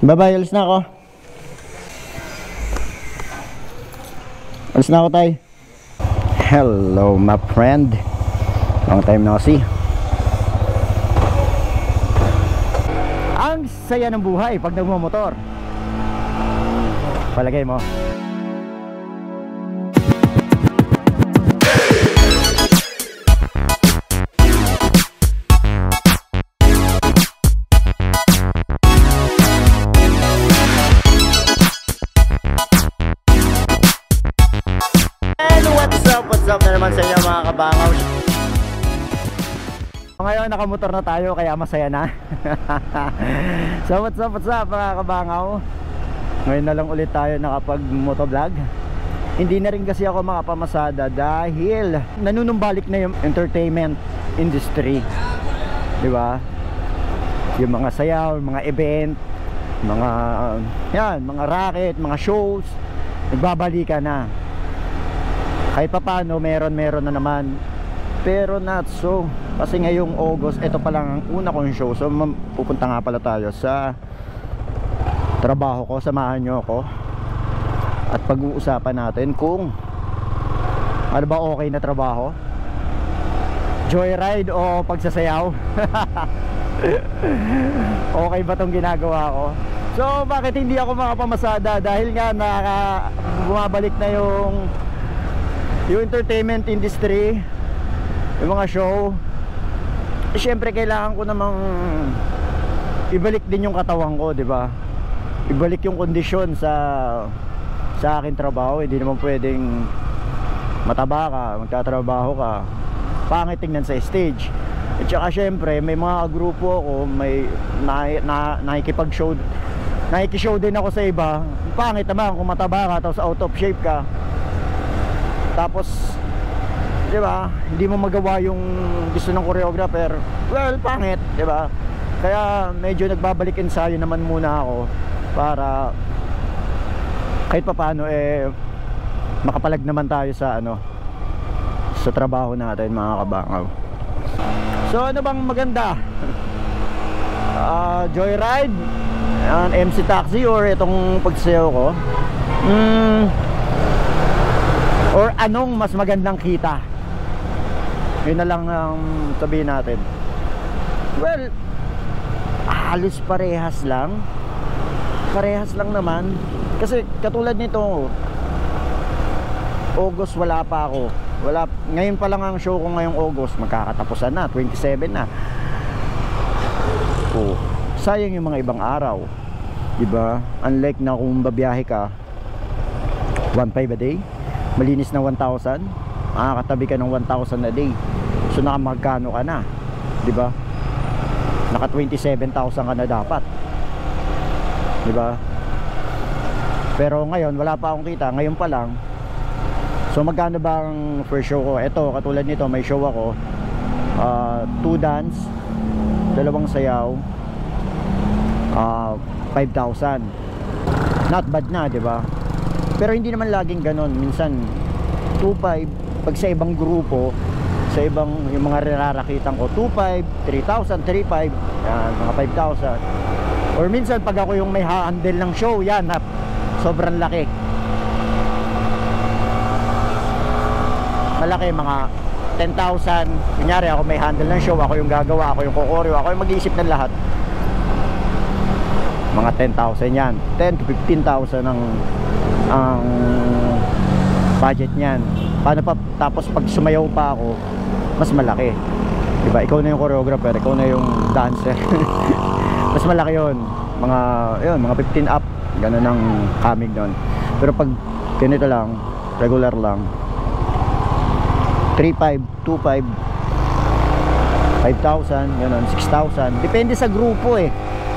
Bye-bye, alis na ako. Alis na ako, tay. Hello, my friend. Long time no see. Ang saya ng buhay pag nagmumotor. Palagay mo. What's up na naman sa inyo mga kabangaw. Ngayon nakamotor na tayo kaya masaya na. So what's up mga kabangaw. Ngayon na lang ulit tayo nakapag motovlog. Hindi na rin kasi ako makapamasada dahil nanunumbalik na yung entertainment industry, di ba? Yung mga sayaw, mga event, mga yan, mga racket, mga shows, nagbabalikan na. Kahit pa paano meron na naman, pero not so. Kasi ngayong August, ito pa lang ang una kong show. So pupunta nga pala tayo sa trabaho ko. Samahan nyo ako at pag-uusapan natin kung ano ba okay na trabaho, joyride o pagsasayaw. Okay ba tong ginagawa ko? So bakit hindi ako makapamasada? Dahil nga bumabalik na yung entertainment industry, yung mga show. Siyempre kailangan ko namang ibalik din yung katawan ko, di ba? Ibalik yung kondisyon sa aking trabaho. Hindi naman pwedeng mataba ka, magtatrabaho ka, pangit tingnan sa stage. At saka siyempre may mga grupo ako, may nakikipag-show, nakikishow din ako sa iba. Pangit naman kung mataba ka tapos out of shape ka, tapos di ba hindi mo magawa yung gusto ng choreographer. Well, pangit, di ba? Kaya medyo nagbabalik ensayo naman muna ako para kahit papaano makapalag naman tayo sa sa trabaho natin mga kabangaw. So ano bang maganda? Joyride, MC taxi, or itong pagsayaw ko? Or anong mas magandang kita? Yun na lang ang sabihin natin. Well, halos parehas lang. Parehas lang naman. Kasi katulad nito, August wala pa ako. Ngayon pa lang ang show ko ngayong August. Magkakatapusan na, 27 na. Oh, sayang yung mga ibang araw, diba? Unlike na kung babiyahe ka 1.5 a day, malinis na 1,000, makakatabi ka ng 1,000 a day. So nakamagkano ka na, diba? Naka 27,000 ka na dapat, diba? Pero ngayon wala pa akong kita, ngayon pa lang. So magkano ba ang first show ko? Ito, katulad nito, may show ako, 2 dance, 2 sayaw, 5,000. Not bad na, diba? Pero hindi naman laging ganon. Minsan 2,500. Pag sa ibang grupo, sa ibang yung mga rararakitan ko, 2,500, 3,000, 3,500, yan, mga 5,000. Or minsan pag ako yung may handle ng show, yan, sobrang laki. Malaki, mga 10,000. Kunyari ako may handle ng show, ako yung gagawa, ako yung kokoryo, ako yung mag-iisip ng lahat. Mga 10,000 yan. 10 to 15,000 ang budget niyan. Paano pa tapos pag sumayaw pa ako, mas malaki, diba? Ikaw na yung choreographer, ikaw na yung dancer. Mas malaki yun, mga 15 up, gano'n ang kamig doon. Pero pag ganito lang, regular lang, 3,500, 2,500, 5,000, gano'n, 6,000. Depende sa grupo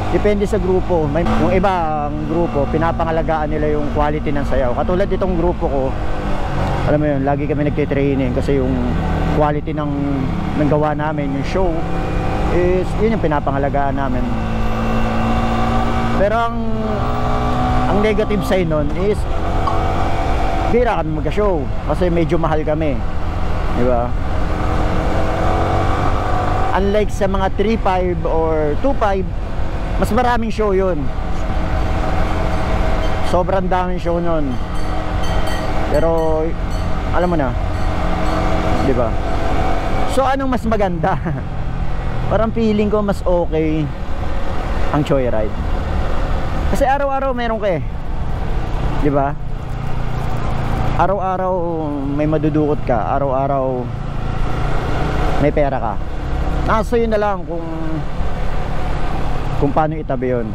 Depende sa grupo. Yung iba ang grupo, pinapangalagaan nila yung quality ng sayaw. Katulad itong grupo ko, alam mo yun, lagi kami nagtitraining kasi yung quality ng gawa namin, yung show, is yun yung pinapangalagaan namin. Pero ang negative side nun is bira kami magka-show kasi medyo mahal kami, di ba? Unlike sa mga 3,500 or 2,500, mas maraming show yun. sobrang daming show nun. Pero alam mo na, di ba? So anong mas maganda? Parang feeling ko mas okay ang Joyride. Kasi araw-araw meron ka eh, di ba? Araw-araw may madudukot ka, araw-araw may pera ka. Nasa yun na lang kung paano itabi yun.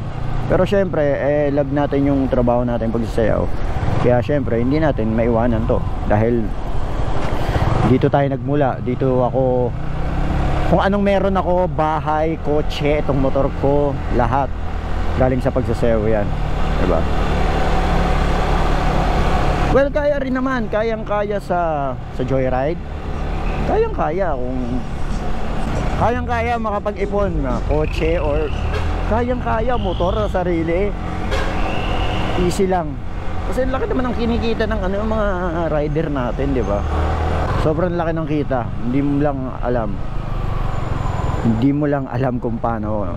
Pero syempre, love natin yung trabaho natin pagsasayaw. Kaya syempre, hindi natin maiwanan to. Dahil dito tayo nagmula. Dito ako, kung anong meron ako, bahay, kotse, itong motor ko, lahat galing sa pagsasayaw yan, diba? Well, kaya rin naman, kayang-kaya sa Joyride. Kayang-kaya kayang-kaya makapag-ipon na kotse or kayang-kaya motor sa sarili. Easy lang. Kasi laki naman ang kinikita ng yung mga rider natin, di ba? Sobrang laki ng kita. Hindi mo lang alam kung paano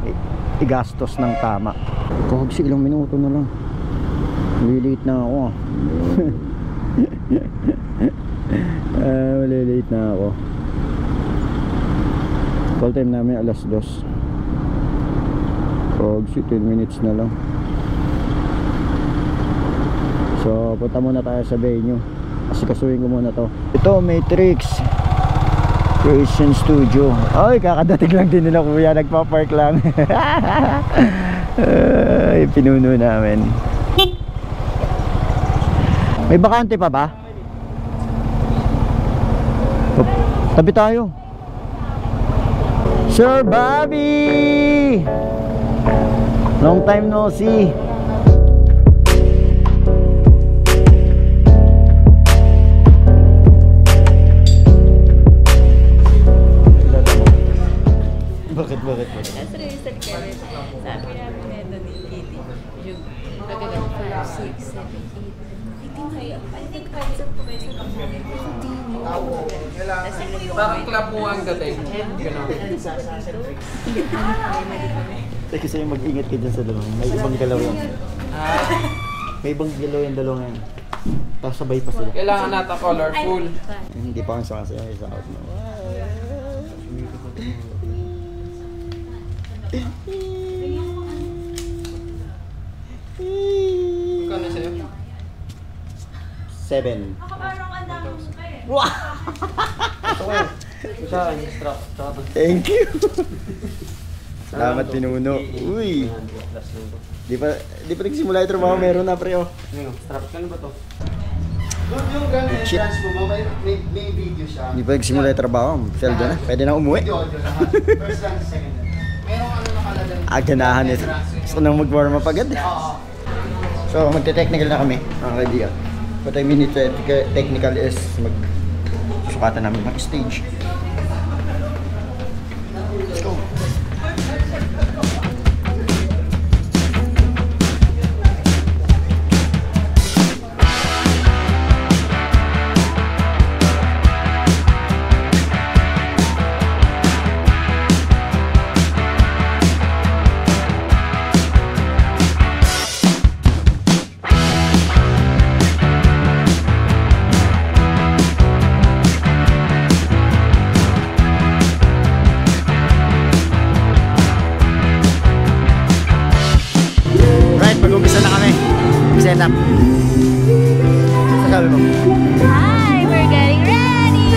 igastos ng tama. Kahagsi, ilang minuto na lang. Malilate na ako. Malilate na ako. Call time namin alas 2. Kahagsi, 10 minutes na lang. So punta muna tayo sa venue. Kasi kasuhin ko muna to. Ito, Matrix Creation Studio. Ay, kakadating lang din nila kuya. Nagpa-park lang. Ay, pinuno namin. May bakante pa ba? Tabi tayo. Sir Bobby! Long time no see. Bakit? Nasa register kami. Sabi namin na ito ni Kitty. Yung nagagal 5, 6, 7, 8. I think 5 sa pumesa ng Parang club mo ang dating. Kasi mag-ingat ka dyan sa dalawang. May ibang galaw yan. May ibang galaw yung dalawang yan. Tapos sabay pa sila. Kailangan nata colorful. Hindi pa ang sakasaya sa out mo. Kano sa'yo? 7. Wow! Thank you. Salamat pinuno. Uy. Di pa nagsimula yung trabaho, meron na pre oh. Strap ka na ba to? Yung ganun, dance mo, may video siya. Di pa nagsimula yung trabaho, sweldo na. Pwede na umuwi. Audio lahat. First and second. Merong ano nakalagay. Ganahan ito. Gusto nang mag-warm up agad. So magte-technical na kami, mga kaibigan. What I mean technical is sukatan namin ng stage. Let's go. Mag-umpisa na kami. Set up. Sabi mo? Hi! We're getting ready!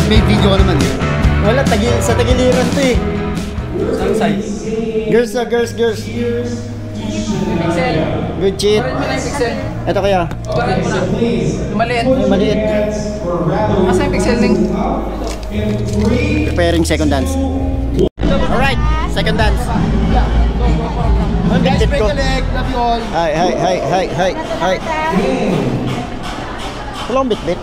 May video ka naman eh. Wala, sa tagiliran to eh. Saan size? Girls. Pixel. Good cheat. Parin mo na yung pixel. Ito kaya. Parin mo na. Yung maliit. Yung maliit. Asa yung pixel link? during second dance. Alright, second dance. Ang Guys, bitbit break ko. a leg. Love you all. Hi. Walang bitbit.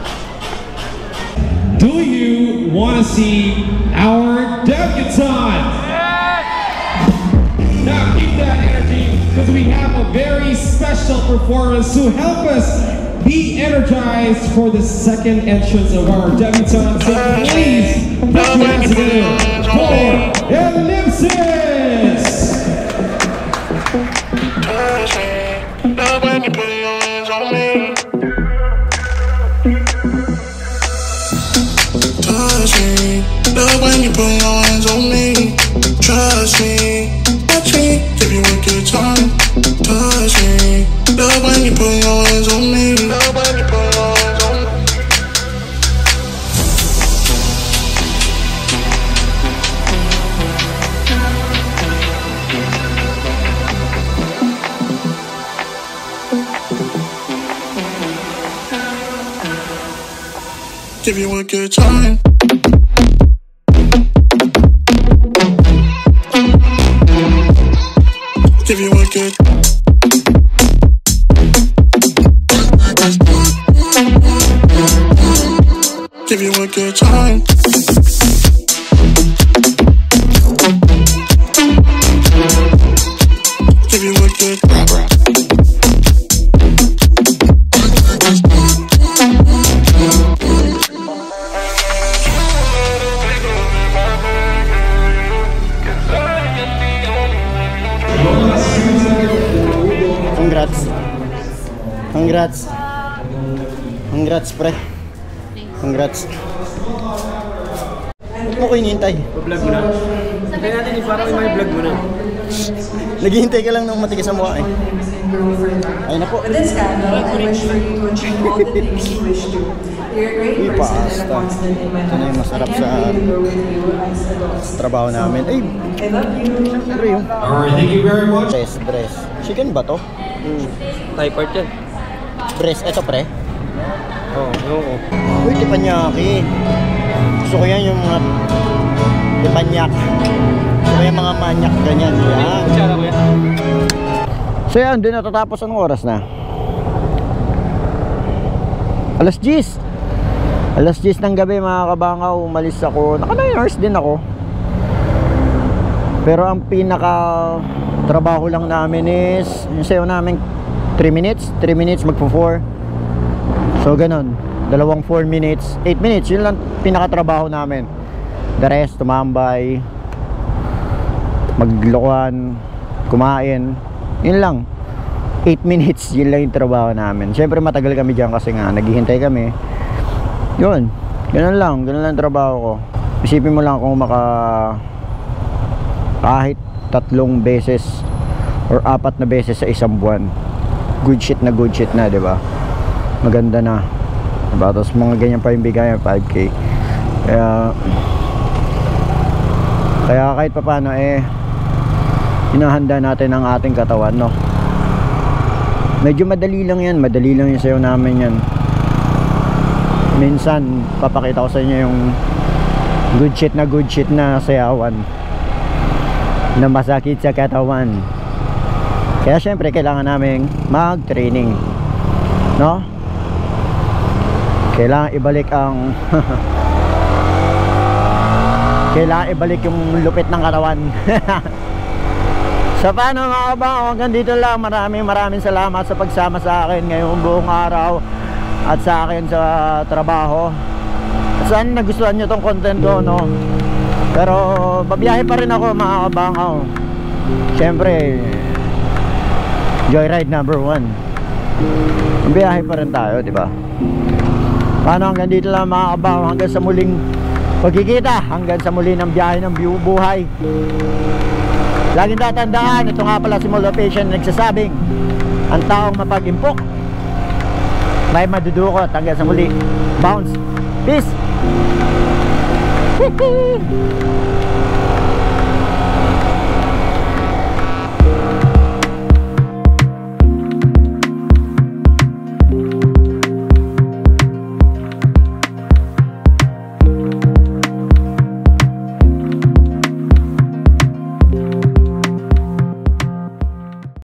Do you want to see our debutante? Now keep that energy because we have a very special performance to help us be energized for the second entrance of our debutante. So please put your hands together for Ellipsis! Love when you put your hands on me. Touch me. Love when you put your hands on me. Trust me. Touch me. Give you a good time. Touch me. Love when you put your hands on me. Love when you put your hands on me. Give you a good time. Give you a good. Give you a good time. Give you a good. Congrats pre. Congrats. Ba't mo ko hinihintay? Vlog mo na. Hintayin natin yung parang may vlog mo na. Naghihintay ka lang ng matigas sa mukha eh. Ayun na po. With this scandal, I wish for you to achieve all the things you wish to. You're a great Uy, person and paasta. a constant in my Ito na yung life. masarap I can't sa wait to go with you as adults. trabaho namin. Ay, I love you. siyempre yung Alright, thank you very much. breast. Chicken ba to? Thai part yan. Breast. Ito pre? Oo. Uy, teppanyaki. Gusto ko yan yung mga tepanyak. Gusto ko yung mga manyak ganyan. Yan. Kutsara ko yan. So yan, din natatapos. Anong oras na? Alas 10. Alas 10 ng gabi mga kabangaw. Umalis ako. Naka 9 hours din ako. Pero ang pinaka trabaho lang namin is yung sayo namin 3 minutes. 3 minutes magpo 4. So ganun. Dalawang 4 minutes. 8 minutes. Yun lang pinaka-trabaho namin. The rest, tumambay, maglokohan, kumain. Yun lang. 8 minutes. Yun lang yung trabaho namin. Siyempre matagal kami dyan kasi nga naghihintay kami. Yun. Ganun lang. Ganun lang yung trabaho ko. Isipin mo lang kung kahit 3 beses or 4 na beses sa isang buwan. Good shit na, di ba? Maganda na, diba? Tapos mga ganyan pa yung bigayan, 5K. Kaya kahit pa paano hinahanda natin ang ating katawan, no? Medyo madali lang yan, yung sayo namin yan. Minsan papakita ko sa inyo yung good shit na sayawan na masakit sa katawan. Kaya syempre kailangan namin mag-training, no? Kailangan ibalik ang kailangan ibalik yung lupit ng katawan. Sa paano mga kabang, hanggang dito lang. Maraming salamat sa pagsama sa akin ngayong buong araw at sa akin sa trabaho. Saan nagustuhan nyo tong content ko, no? Pero babiyahe pa rin ako mga kabang. Siyempre joyride number 1. Babiyahe pa rin tayo, di ba? Paano hanggang dito lang mga kabaw, hanggang sa muling pagkikita, hanggang sa muli ng biyahe ng buhay. Laging tatandaan, ito nga pala si Mall of Asia na nagsasabing, ang taong mapag-impok may madudukot. Hanggang sa muli, bounce, peace.